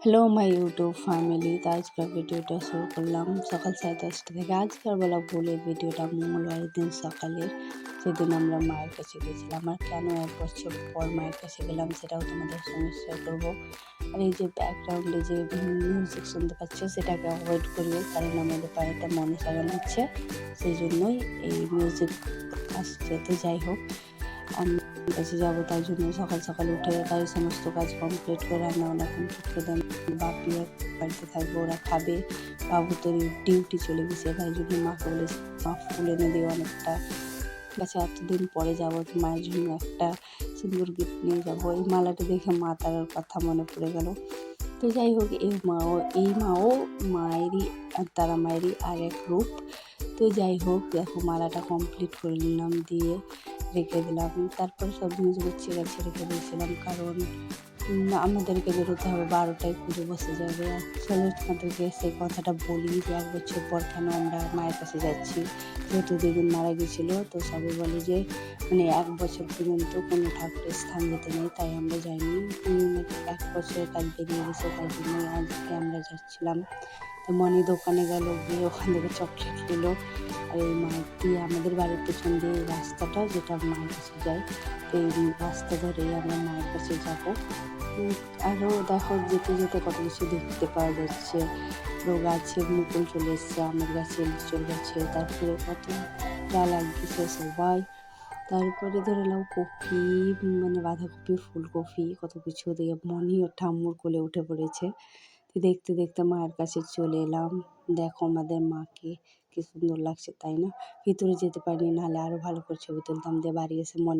Hello my YouTube family. তো আজকের ভিডিওটা শুরু করলাম সকাল 10:30 থেকে। আজকের বেলা ভোরের ভিডিওটা মঙ্গলবারের দিন সকালের, যেদিন আমরা মায়ের কাছে গেছিলাম। আর কেন 1 বছর পর মায়ের কাছে গেলাম সেটাও তোমাদের সঙ্গে শেয়ার করবো। আর এই যে ব্যাকগ্রাউন্ডে যে মিউজিক শুনতে পাচ্ছ সেটাকে অ্যাভয়েড করিও, কারণ আমাদের বাড়িতে মনসাগান হচ্ছে, সেই জন্যই এই মিউজিক আসছে। তো যাই হোক, আমি কাছে যাবো, তাই জন্য সকাল সকাল উঠে তাই সমস্ত কাজ কমপ্লিট করে রান্নাবান্না কমপ্লিট করে দেন। বাপিও বাড়িতে থাকবে, ওরা খাবে। বাবু তো ডিউটি চলে গেছে, তাই জন্য মাকে বলে মা ফুল এনে দিও অনেকটা। বাচ্চা এতদিন পরে যাবো, তো মায়ের জন্য একটা সুন্দর গিফট নিয়ে যাবো। এই মালাটা দেখে মা তার কথা মনে পড়ে গেল। তো যাই হোক, এই মাও মায়েরই, তারা মায়েরই আর এক রূপ। তো যাই হোক, দেখো মালাটা কমপ্লিট করে নিলাম, দিয়ে রেখে দিলাম। তারপরে সব জিনিস গুছিয়ে গাছে রেখে দিয়েছিলাম, কারণ আমাদেরকে বেরোতে হবে, 12টায় পুজো বসে যাবে। আর চলো তোমাদেরকে সেই কথাটা বলি যে 1 বছর পর কেন আমরা মায়ের কাছে যাচ্ছি। যেহেতু দিদিন মারা গেছিলো, তো সবাই বলে যে 1 বছর পর্যন্ত কোনো ঠাকুরের স্থান যেতে নেই, তাই আমরা যাইনি। 1 বছরের কাজ বেরিয়ে গেছে, তাই জন্য আজকে আমরা যাচ্ছিলাম। তো মনি দোকানে গেল, গিয়ে ওখান থেকে চকলেট পেলো। আর এই মায়ের দিয়ে আমাদের বাড়ির পেছন দিয়ে এই রাস্তাটা, যেটা মায়ের কাছে যায়, তো এই রাস্তা ধরেই আমরা মায়ের কাছে যাবো। আরও দেখো, যেতে যেতে কত কিছু দেখতে পাওয়া যাচ্ছে। পুরো গাছে মুকুল চলে এসছে, আমের গাছে লিচুর গাছে, তারপরে কত ডাল লাগিয়েছে সবাই। তারপরে ধরে নাও কপি, বাঁধাকপি, ফুলকপি, কত কিছু দিয়ে মনি ও ঠাম্মুর কোলে উঠে পড়েছে। দেখতে দেখতে মায়ের কাছে চলে এলাম। দেখো আমাদের মাকে কি সুন্দর লাগছে, তাই না? ভিতরে যেতে পারিনি, নাহলে আরও ভালো করে ছবি তুলতাম। দিয়ে বাড়ি এসে মনে